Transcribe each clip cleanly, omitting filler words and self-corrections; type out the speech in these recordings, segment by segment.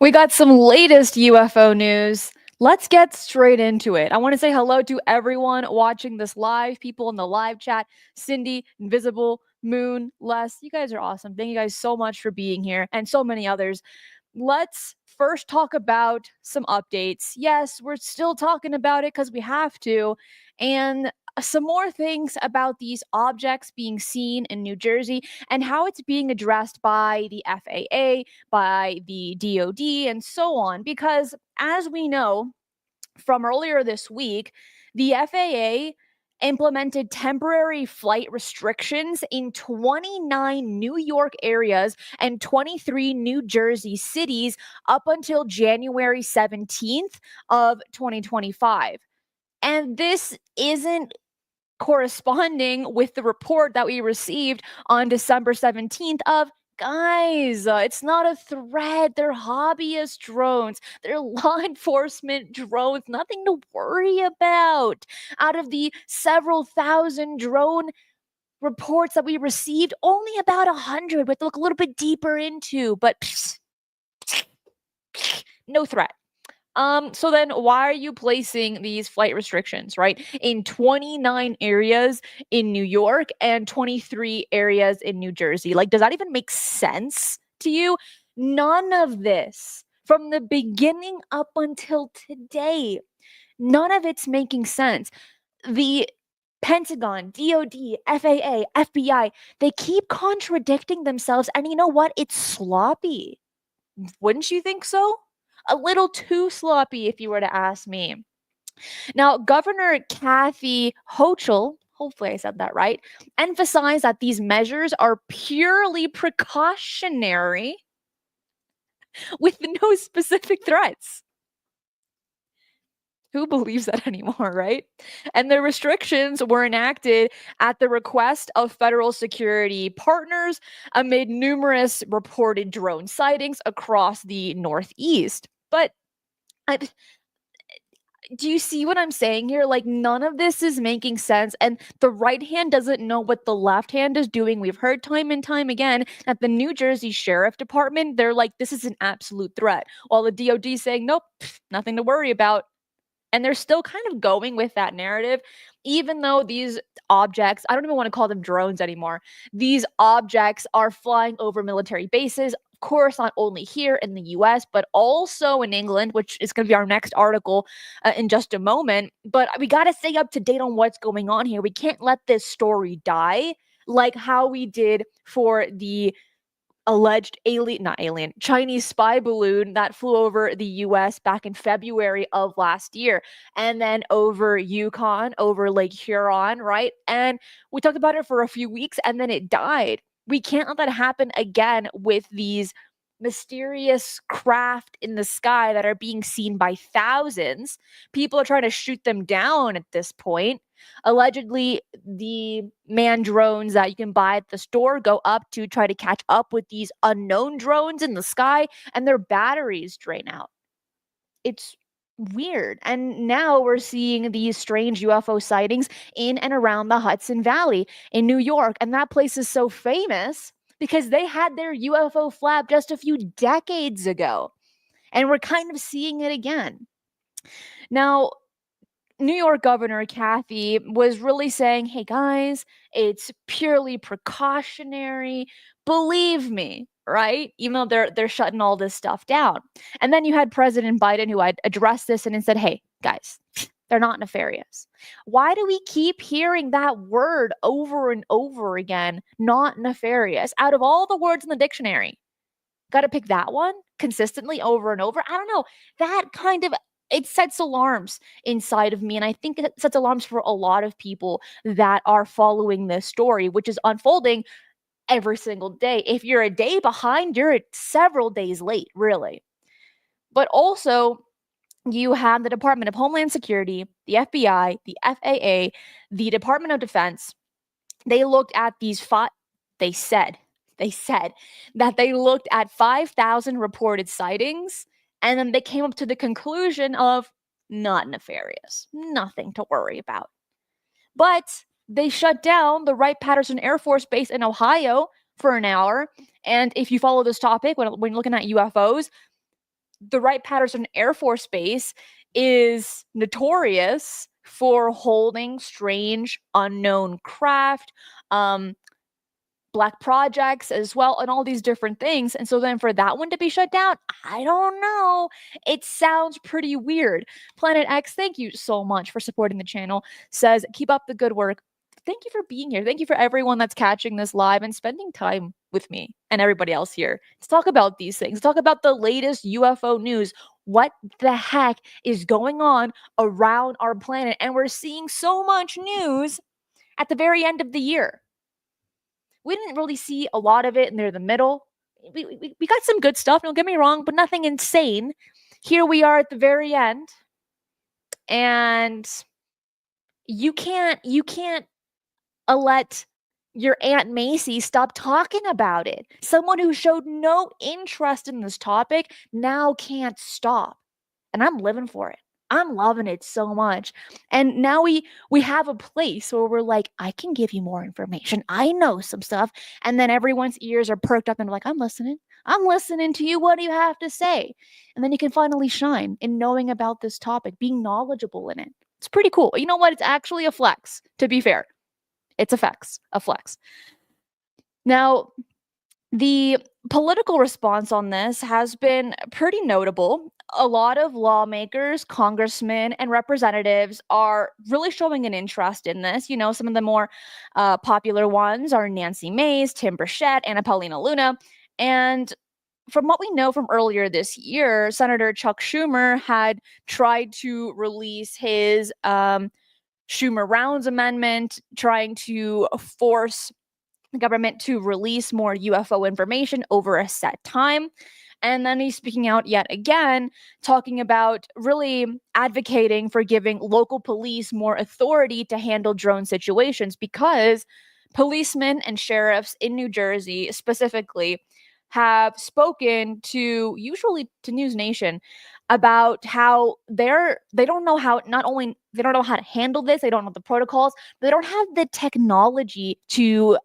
We got some latest UFO news. Let's get straight into it. I want to say hello to everyone watching this live, people in the live chat, Cindy, Invisible, Moon, Les. You guys are awesome. Thank you guys so much for being here, and so many others. Let's first talk about some updates. Yes, we're still talking about it because we have to. And some more things about these objects being seen in New Jersey and how it's being addressed by the FAA, by the DoD, and so on. Because as we know from earlier this week, the FAA implemented temporary flight restrictions in 29 New York areas and 23 New Jersey cities up until January 17th of 2025. And this isn't corresponding with the report that we received on December 17th of guys, it's not a threat. They're hobbyist drones. They're law enforcement drones. Nothing to worry about. Out of the several thousand drone reports that we received, only about 100 we have to look a little bit deeper into, but no threat. So then why are you placing these flight restrictions, right? In 29 areas in New York and 23 areas in New Jersey? Like, does that even make sense to you? None of this from the beginning up until today, none of it's making sense. The Pentagon, DoD, FAA, FBI, they keep contradicting themselves. And you know what? It's sloppy. Wouldn't you think so? A little too sloppy, if you were to ask me. Now, Governor Kathy Hochul, hopefully I said that right, emphasized that these measures are purely precautionary with no specific threats. Who believes that anymore, right? And the restrictions were enacted at the request of federal security partners amid numerous reported drone sightings across the Northeast. But do you see what I'm saying here? Like, none of this is making sense, and the right hand doesn't know what the left hand is doing. We've heard time and time again that the New Jersey Sheriff Department, they're like, this is an absolute threat, while the DoD is saying, nope, nothing to worry about. And they're still kind of going with that narrative, even though these objects, I don't even want to call them drones anymore. These objects are flying over military bases, of course, not only here in the US, but also in England, which is going to be our next article in just a moment. But we got to stay up to date on what's going on here. We can't let this story die like how we did for the alleged Chinese spy balloon that flew over the US back in February of last year, and then over Yukon, over Lake Huron, right? And we talked about it for a few weeks and then it died. We can't let that happen again with these mysterious craft in the sky that are being seen by thousands. People are trying to shoot them down at this point. Allegedly, the manned drones that you can buy at the store go up to try to catch up with these unknown drones in the sky, and their batteries drain out. It's weird. And now we're seeing these strange UFO sightings in and around the Hudson Valley in New York. And that place is so famous because they had their UFO flap just a few decades ago. And we're kind of seeing it again. Now, New York Governor Kathy was really saying, hey guys, it's purely precautionary. Believe me, right? Even though they're shutting all this stuff down. And then you had President Biden who had addressed this and said, hey, guys, they're not nefarious. Why do we keep hearing that word over and over again? Not nefarious. Out of all the words in the dictionary, got to pick that one consistently over and over. I don't know. That kind of it sets alarms inside of me. And I think it sets alarms for a lot of people that are following this story, which is unfolding every single day. If you're a day behind, you're several days late, really. But also, you have the Department of Homeland Security, the FBI, the FAA, the Department of Defense. They looked at these they said that they looked at 5,000 reported sightings, and then they came up to the conclusion of not nefarious, nothing to worry about. But they shut down the Wright-Patterson Air Force Base in Ohio for an hour. And if you follow this topic, when looking at UFOs, the Wright-Patterson Air Force Base is notorious for holding strange, unknown craft, um, black projects as well, and all these different things. And so then for that one to be shut down, I don't know. It sounds pretty weird. Planet X, thank you so much for supporting the channel. Says, keep up the good work. Thank you for being here. Thank you for everyone that's catching this live and spending time with me and everybody else here. Let's talk about these things. Talk about the latest UFO news. What the heck is going on around our planet? And we're seeing so much news at the very end of the year. We didn't really see a lot of it near the middle. We got some good stuff, don't get me wrong, but nothing insane. Here we are at the very end, and you can't let your Aunt Macy stop talking about it. Someone who showed no interest in this topic now can't stop. And I'm living for it. I'm loving it so much. And now we have a place where we're like, I can give you more information. I know some stuff. And then everyone's ears are perked up and like, I'm listening. I'm listening to you. What do you have to say? And then you can finally shine in knowing about this topic, being knowledgeable in it. It's pretty cool. You know what? It's actually a flex, to be fair. It's a flex. Now, the political response on this has been pretty notable. A lot of lawmakers, congressmen, and representatives are really showing an interest in this. You know, some of the more popular ones are Nancy Mace, Tim Burchett, Anna Paulina Luna. And from what we know from earlier this year, Senator Chuck Schumer had tried to release his Schumer Rounds Amendment, trying to force the government to release more UFO information over a set time. And then he's speaking out yet again, talking about really advocating for giving local police more authority to handle drone situations because policemen and sheriffs in New Jersey specifically have spoken to usually to News Nation about how they don't know how not only they don't know how to handle this, they don't know the protocols, but they don't have the technology to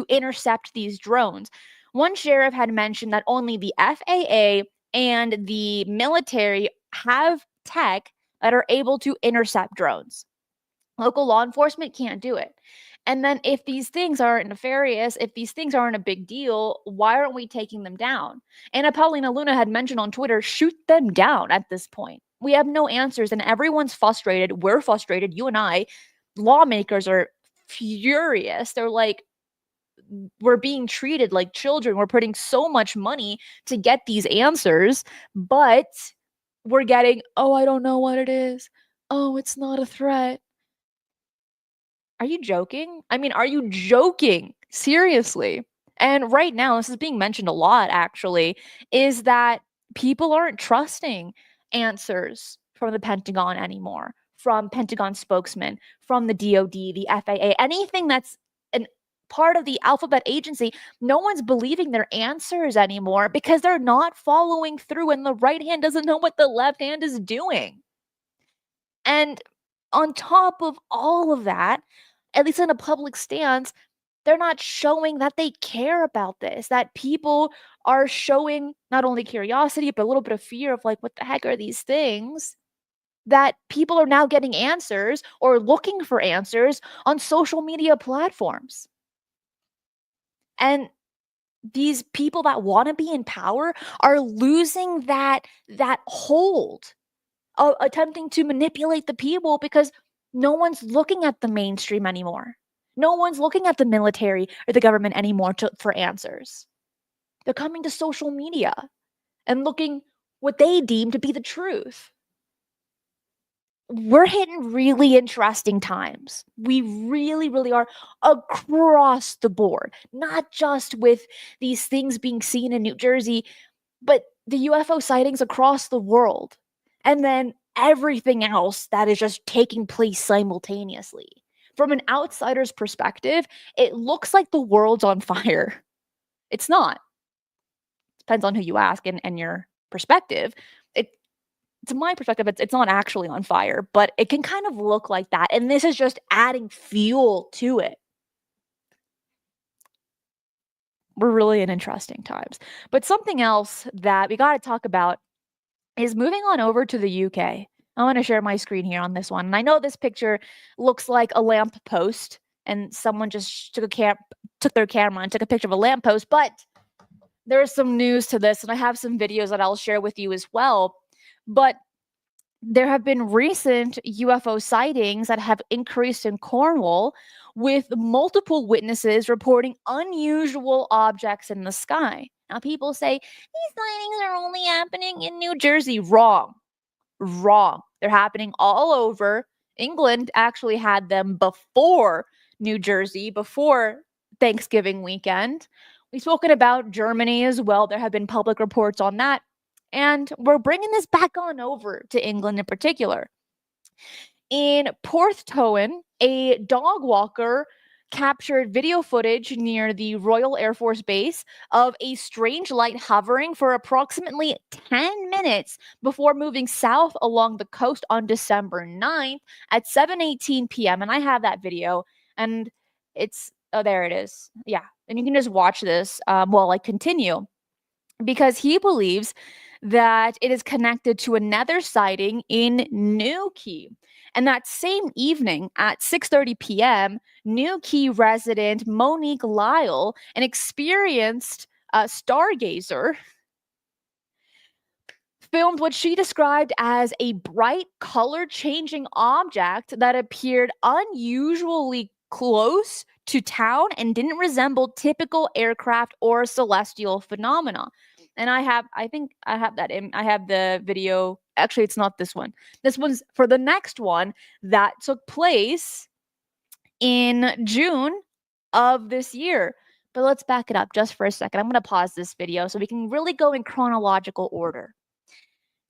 intercept these drones. One sheriff had mentioned that only the FAA and the military have tech that are able to intercept drones. Local law enforcement can't do it. And then if these things aren't nefarious, if these things aren't a big deal, why aren't we taking them down? Anna Paulina Luna had mentioned on Twitter, shoot them down at this point. We have no answers and everyone's frustrated. We're frustrated, you and I. Lawmakers are furious. They're like, we're being treated like children. We're putting so much money to get these answers, but we're getting, oh, I don't know what it is. Oh, it's not a threat. Are you joking? I mean, are you joking? Seriously. And right now, this is being mentioned a lot actually, is that people aren't trusting answers from the Pentagon anymore, from Pentagon spokesmen, from the DoD, the FAA, anything that's an part of the alphabet agency. No one's believing their answers anymore because they're not following through and the right hand doesn't know what the left hand is doing. And on top of all of that, at least in a public stance, they're not showing that they care about this, that people are showing not only curiosity, but a little bit of fear of like, what the heck are these things? That people are now getting answers or looking for answers on social media platforms. And these people that want to be in power are losing that hold, attempting to manipulate the people because no one's looking at the mainstream anymore. No one's looking at the military or the government anymore for answers. They're coming to social media and looking what they deem to be the truth. We're hitting really interesting times. We really, really are across the board, not just with these things being seen in New Jersey, but the UFO sightings across the world. And then everything else that is just taking place simultaneously. From an outsider's perspective, it looks like the world's on fire. It's not. Depends on who you ask and your perspective. To my perspective, it's not actually on fire, but it can kind of look like that. And this is just adding fuel to it. We're really in interesting times. But something else that we got to talk about is moving on over to the UK. I want to share my screen here on this one. And I know this picture looks like a lamp post, and someone just took their camera and took a picture of a lamppost, but there's some news to this, and I have some videos that I'll share with you as well. But there have been recent UFO sightings that have increased in Cornwall, with multiple witnesses reporting unusual objects in the sky. Now, people say these sightings are only happening in New Jersey. Wrong. Wrong. They're happening all over. England actually had them before New Jersey, before Thanksgiving weekend. We've spoken about Germany as well. There have been public reports on that. And we're bringing this back on over to England in particular. In Porthtowan, a dog walker captured video footage near the Royal Air Force Base of a strange light hovering for approximately 10 minutes before moving south along the coast on December 9th at 7:18 p.m. And I have that video, and it's oh, there it is. Yeah. And you can just watch this while I continue, because he believes that it is connected to another sighting in Newquay. And that same evening at 6:30 p.m., Newquay resident Monique Lyle, an experienced stargazer, filmed what she described as a bright color-changing object that appeared unusually close to town and didn't resemble typical aircraft or celestial phenomena. And I think I have that in, I have the video. Actually, it's not this one. This one's for the next one that took place in June of this year. But let's back it up just for a second. I'm going to pause this video so we can really go in chronological order.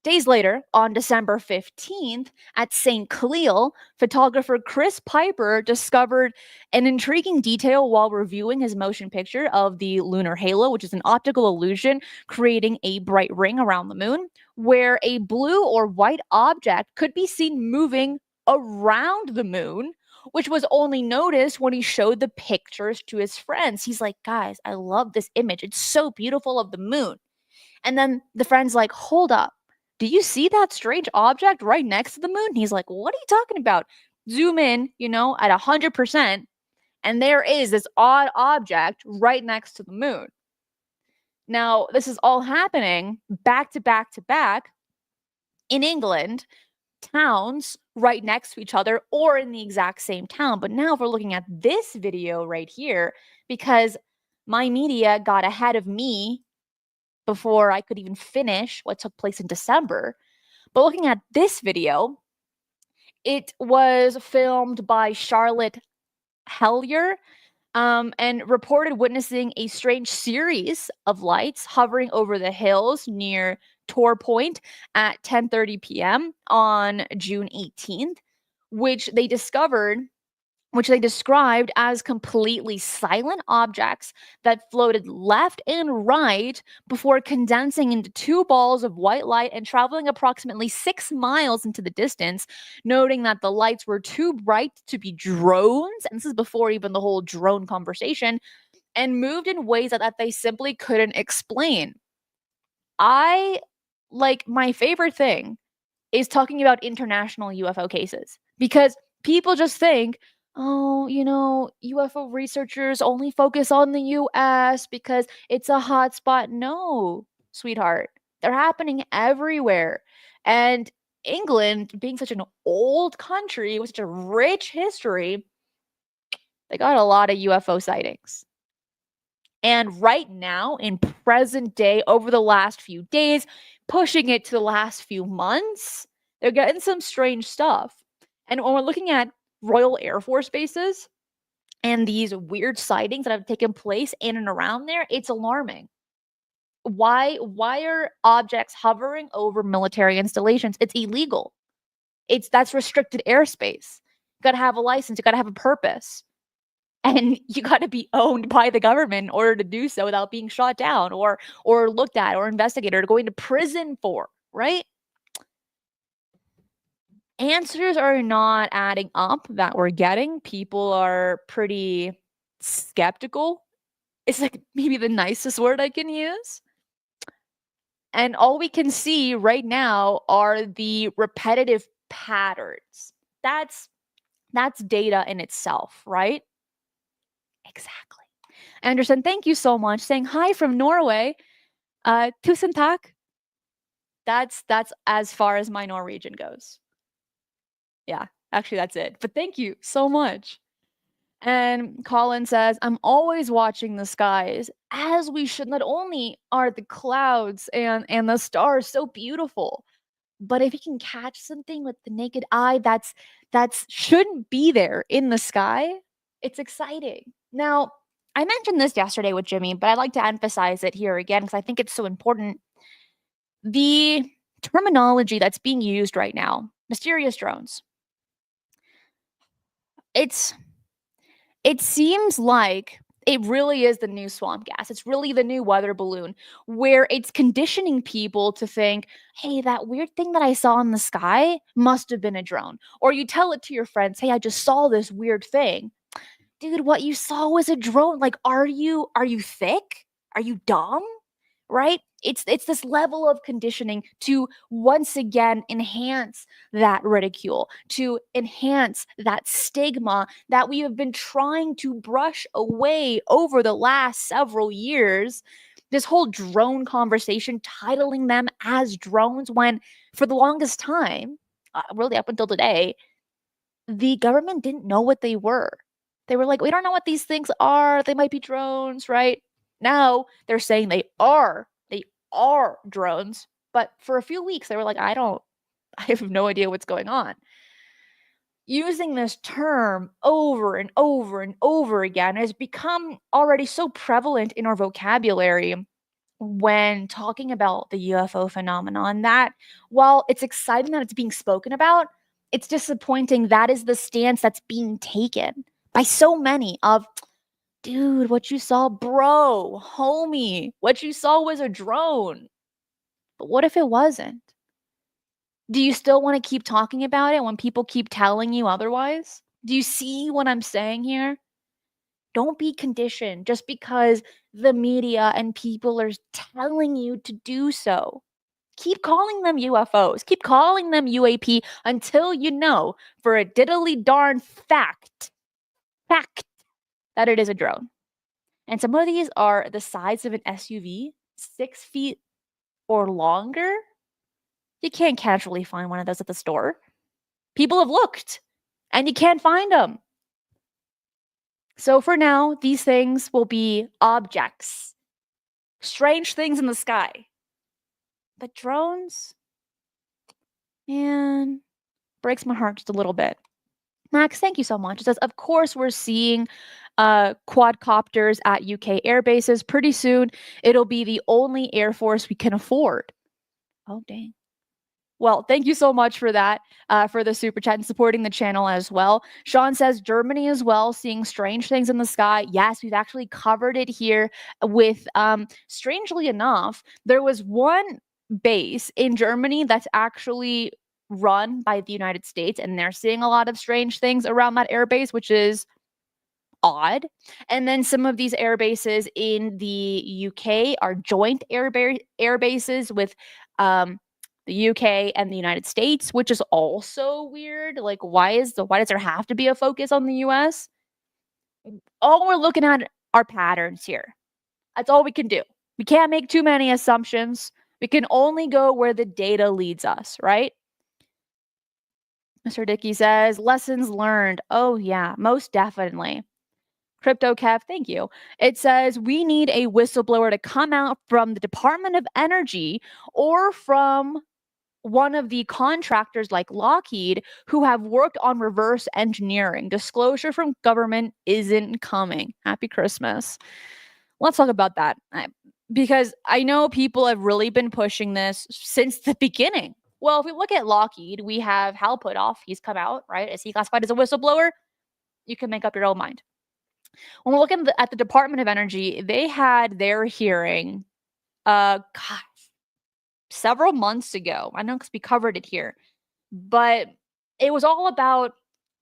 Days later, on December 15th, at St. Cleal, photographer Chris Piper discovered an intriguing detail while reviewing his motion picture of the lunar halo, which is an optical illusion creating a bright ring around the moon, where a blue or white object could be seen moving around the moon, which was only noticed when he showed the pictures to his friends. He's like, guys, I love this image. It's so beautiful of the moon. And then the friend's like, hold up. Do you see that strange object right next to the moon? He's like, what are you talking about? Zoom in, at 100%, and there is this odd object right next to the moon. Now, this is all happening back to back to back in England, towns right next to each other or in the exact same town. But now, if we're looking at this video right here, because my media got ahead of me before I could even finish what took place in December. But looking at this video, it was filmed by Charlotte Hellier, and reported witnessing a strange series of lights hovering over the hills near Tor Point at 10:30 p.m. on June 18th, which they described as completely silent objects that floated left and right before condensing into two balls of white light and traveling approximately 6 miles into the distance, noting that the lights were too bright to be drones, and this is before even the whole drone conversation, and moved in ways that they simply couldn't explain. My favorite thing is talking about international UFO cases, because people just think, oh, UFO researchers only focus on the US because it's a hot spot. No, sweetheart, they're happening everywhere. And England, being such an old country with such a rich history, they got a lot of UFO sightings. And right now, in present day, over the last few days, pushing it to the last few months, they're getting some strange stuff. And when we're looking at Royal Air Force bases and these weird sightings that have taken place in and around there, it's alarming. Why are objects hovering over military installations? It's illegal. That's restricted airspace. You got to have a license, you got to have a purpose. And you got to be owned by the government in order to do so without being shot down or looked at or investigated or going to prison for, right? Answers are not adding up that we're getting. People are pretty skeptical. It's like maybe the nicest word I can use. And all we can see right now are the repetitive patterns. That's data in itself, right? Exactly. Anderson, thank you so much. Saying hi from Norway. Tusen tak. That's as far as my Norwegian goes. Yeah, actually that's it. But thank you so much. And Colin says, I'm always watching the skies, as we should. Not only are the clouds and the stars so beautiful, but if you can catch something with the naked eye that's shouldn't be there in the sky, it's exciting. Now, I mentioned this yesterday with Jimmy, but I'd like to emphasize it here again because I think it's so important. The terminology that's being used right now, mysterious drones, it's it seems like it really is the new swamp gas. It's really the new weather balloon where it's conditioning people to think, hey, that weird thing that I saw in the sky must have been a drone. Or you tell it to your friends, hey, I just saw this weird thing. Dude, what you saw was a drone. Like, are you thick? Are you dumb? Right? It's this level of conditioning to once again enhance that ridicule, to enhance that stigma that we have been trying to brush away over the last several years. This whole drone conversation, titling them as drones, when for the longest time, really up until today, the government didn't know what they were. They were like, we don't know what these things are. They might be drones, right? Now they're saying they are. They are drones. But for a few weeks, they were like, I have no idea what's going on. Using this term over and over and over again has become already so prevalent in our vocabulary when talking about the UFO phenomenon that while it's exciting that it's being spoken about, it's disappointing that is the stance that's being taken by so many of, dude, what you saw, bro, homie, what you saw was a drone. But what if it wasn't? Do you still want to keep talking about it when people keep telling you otherwise? Do you see what I'm saying here? Don't be conditioned just because the media and people are telling you to do so. Keep calling them UFOs. Keep calling them UAP until you know for a diddly darn fact that it is a drone. And some of these are the size of an SUV, 6 feet or longer. You can't casually find one of those at the store. People have looked and you can't find them. So for now, these things will be objects, strange things in the sky. But drones, man, breaks my heart just a little bit. Max, thank you so much. It says, of course, we're seeing quadcopters at UK air bases. Pretty soon, it'll be the only Air Force we can afford. Oh, dang. Well, thank you so much for that, for the super chat and supporting the channel as well. Sean says Germany as well, seeing strange things in the sky. Yes, we've actually covered it here with, strangely enough, there was one base in Germany that's actually run by the United States, and they're seeing a lot of strange things around that airbase, which is odd. And then some of these air bases in the UK are joint air bases with the UK and the United States, which is also weird. Like, why does there have to be a focus on the US? All we're looking at are patterns here. That's all we can do. We can't make too many assumptions. We can only go where the data leads us, right? Mr. Dickey says, lessons learned. Oh, yeah, most definitely. Crypto Kev, thank you. It says, we need a whistleblower to come out from the Department of Energy or from one of the contractors like Lockheed who have worked on reverse engineering. Disclosure from government isn't coming. Happy Christmas. Let's talk about that because I know people have really been pushing this since the beginning. Well, if we look at Lockheed, we have Hal Puthoff. He's come out, right? Is he classified as a whistleblower? You can make up your own mind. When we're looking at the Department of Energy, they had their hearing, God, several months ago. I know because we covered it here, but it was all about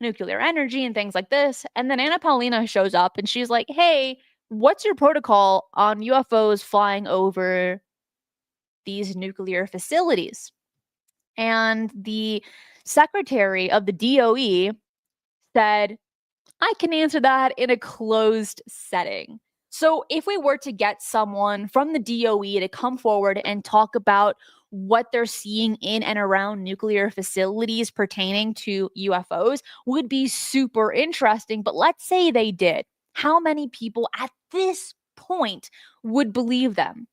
nuclear energy and things like this. And then Anna Paulina shows up and she's like, hey, what's your protocol on UFOs flying over these nuclear facilities. And the secretary of the DOE said, I can answer that in a closed setting. So if we were to get someone from the DOE to come forward and talk about what they're seeing in and around nuclear facilities pertaining to UFOs, would be super interesting. But let's say they did. How many people at this point would believe them?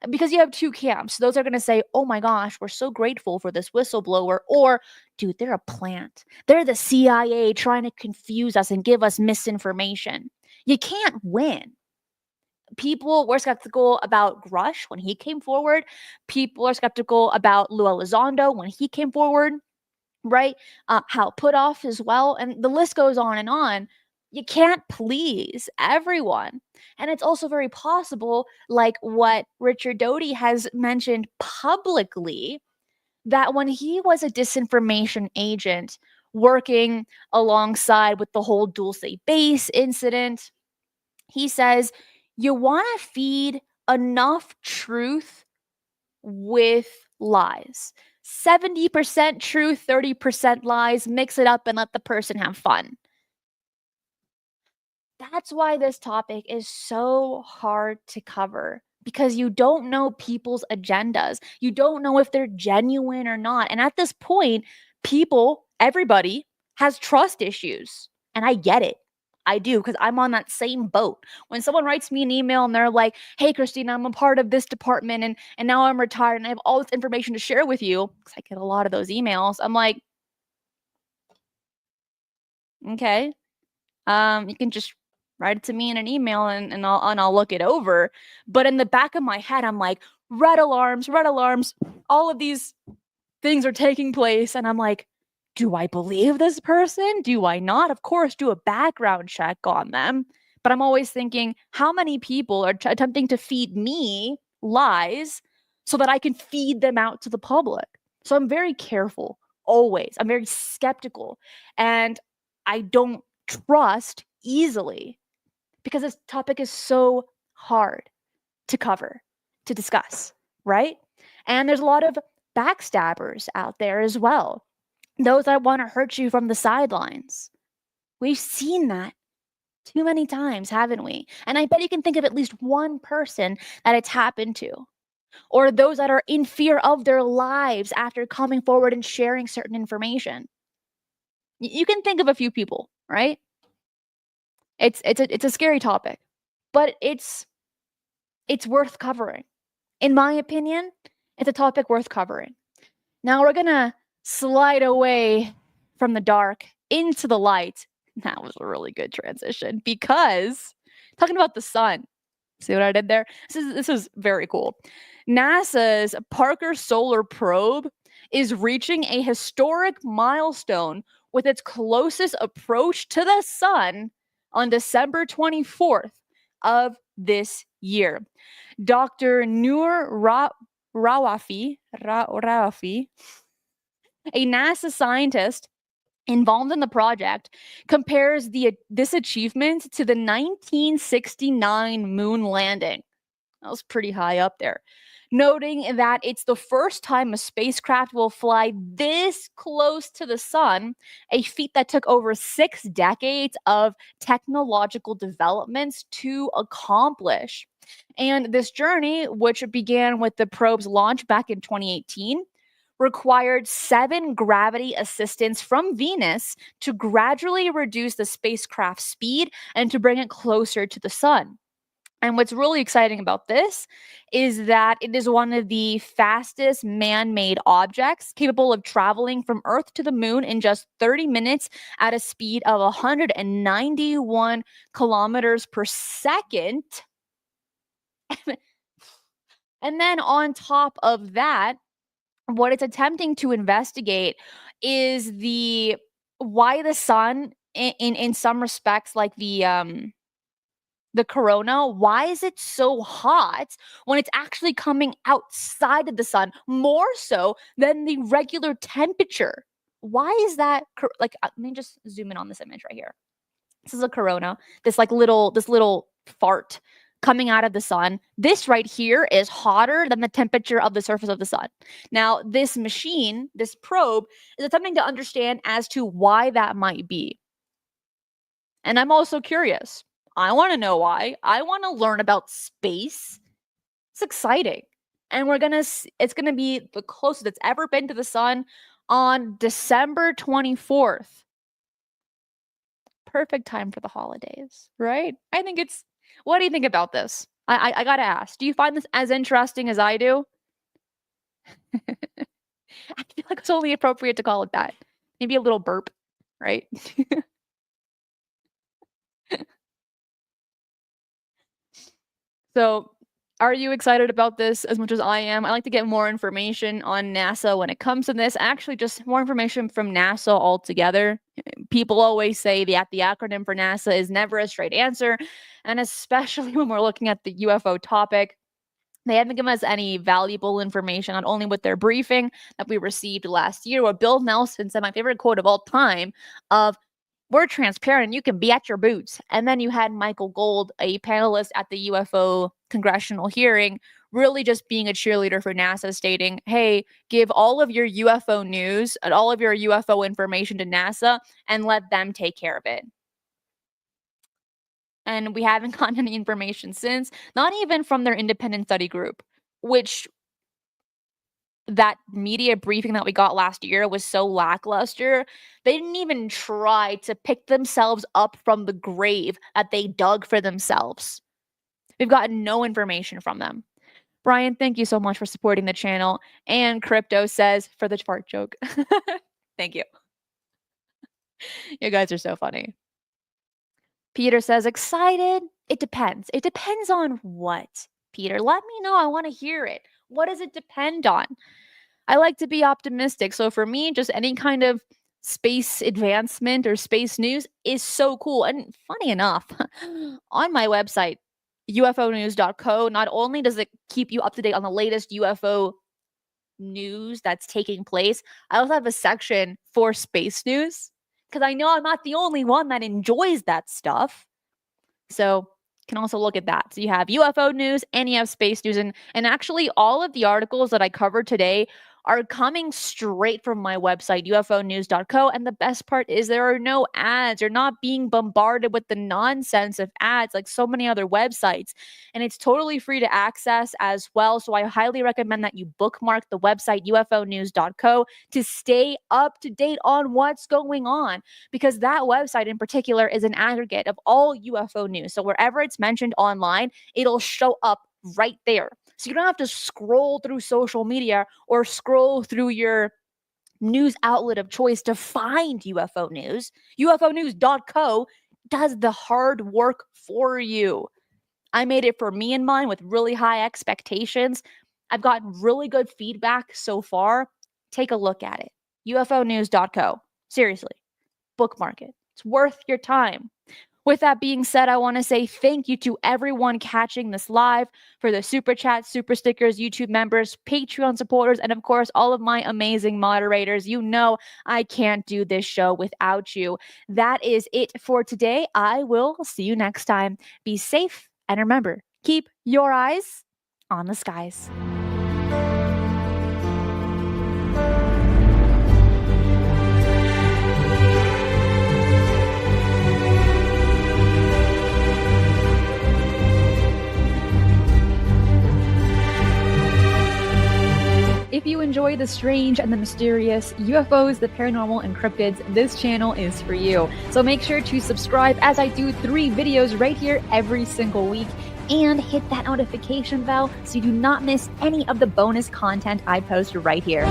Because you have two camps. Those are going to say, oh my gosh, we're so grateful for this whistleblower. Or, dude, they're a plant. They're the CIA trying to confuse us and give us misinformation. You can't win. People were skeptical about Grush when he came forward. People are skeptical about Lou Elizondo when he came forward, right? Hal Puthoff as well. And the list goes on and on. You can't please everyone. And it's also very possible, like what Richard Doty has mentioned publicly, that when he was a disinformation agent working alongside with the whole Dulce Base incident, he says, you want to feed enough truth with lies. 70% truth, 30% lies, mix it up and let the person have fun. That's why this topic is so hard to cover, because you don't know people's agendas. You don't know if they're genuine or not. And at this point, people, everybody has trust issues. And I get it. I do, because I'm on that same boat. When someone writes me an email and they're like, hey, Christina, I'm a part of this department and now I'm retired and I have all this information to share with you, because I get a lot of those emails. I'm like, okay, you can just write it to me in an email and I'll look it over. But in the back of my head, I'm like, red alarms, all of these things are taking place. And I'm like, do I believe this person? Do I not? Of course, do a background check on them. But I'm always thinking, how many people are attempting to feed me lies so that I can feed them out to the public? So I'm very careful, always. I'm very skeptical. And I don't trust easily, because this topic is so hard to cover, to discuss, right? And there's a lot of backstabbers out there as well. Those that want to hurt you from the sidelines. We've seen that too many times, haven't we? And I bet you can think of at least one person that it's happened to. Or those that are in fear of their lives after coming forward and sharing certain information. You can think of a few people, right? It's a scary topic, but it's worth covering. In my opinion, it's a topic worth covering. Now we're gonna slide away from the dark into the light. That was a really good transition, because talking about the sun. See what I did there? This is very cool. NASA's Parker Solar Probe is reaching a historic milestone with its closest approach to the sun on December 24th of this year. Dr. Noor Rawafi, a NASA scientist involved in the project, compares this achievement to the 1969 moon landing. That was pretty high up there. Noting that it's the first time a spacecraft will fly this close to the sun, a feat that took over 6 decades of technological developments to accomplish. And this journey, which began with the probe's launch back in 2018, required 7 gravity assistants from Venus to gradually reduce the spacecraft's speed and to bring it closer to the sun. And what's really exciting about this is that it is one of the fastest man-made objects capable of traveling from Earth to the moon in just 30 minutes at a speed of 191 kilometers per second. And then on top of that, what it's attempting to investigate is why the sun, in some respects, like the corona, why is it so hot when it's actually coming outside of the sun more so than the regular temperature? Why is that? Let me just zoom in on this image right here. This is a corona, this little fart coming out of the sun. This right here is hotter than the temperature of the surface of the sun. Now, this machine, this probe, is attempting to understand as to why that might be. And I'm also curious. I want to know why. I want to learn about space. It's exciting. And it's going to be the closest it's ever been to the sun on December 24th. Perfect time for the holidays, right? What do you think about this? I gotta ask, do you find this as interesting as I do? I feel like it's only appropriate to call it that. Maybe a little burp, right? So, are you excited about this as much as I am? I like to get more information on NASA when it comes to this. Actually, just more information from NASA altogether. People always say that the acronym for NASA is never a straight answer, and especially when we're looking at the UFO topic. They haven't given us any valuable information, not only with their briefing that we received last year, where Bill Nelson said my favorite quote of all time of, "We're transparent, you can be at your boots." And then you had Michael Gold, a panelist at the UFO congressional hearing, really just being a cheerleader for NASA, stating, hey, give all of your UFO news and all of your UFO information to NASA and let them take care of it. And we haven't gotten any information since, not even from their independent study group, which that media briefing that we got last year was so lackluster. They didn't even try to pick themselves up from the grave that they dug for themselves. We've gotten no information from them. Brian, thank you so much for supporting the channel. And Crypto says, for the fart joke. Thank you. You guys are so funny. Peter says, excited? It depends. It depends on what? Peter, let me know. I want to hear it. What does it depend on? I like to be optimistic. So for me, just any kind of space advancement or space news is so cool. And funny enough, on my website, ufonews.co, not only does it keep you up to date on the latest UFO news that's taking place, I also have a section for space news because I know I'm not the only one that enjoys that stuff. So can also look at that. So you have UFO news and you have space news. And actually all of the articles that I covered today are coming straight from my website, ufonews.co. And the best part is there are no ads. You're not being bombarded with the nonsense of ads like so many other websites. And it's totally free to access as well. So I highly recommend that you bookmark the website, ufonews.co, to stay up to date on what's going on. Because that website in particular is an aggregate of all UFO news. So wherever it's mentioned online, it'll show up right there. So you don't have to scroll through social media or scroll through your news outlet of choice to find UFO news. ufonews.co does the hard work for you. I made it for me and mine with really high expectations. I've gotten really good feedback so far. Take a look at it. ufonews.co. Seriously, bookmark it. It's worth your time. With that being said, I want to say thank you to everyone catching this live, for the super chats, super stickers, YouTube members, Patreon supporters, and of course, all of my amazing moderators. You know I can't do this show without you. That is it for today. I will see you next time. Be safe, and remember, keep your eyes on the skies. If you enjoy the strange and the mysterious, UFOs, the paranormal, and cryptids, this channel is for you. So make sure to subscribe, as I do 3 videos right here every single week, and hit that notification bell so you do not miss any of the bonus content I post right here.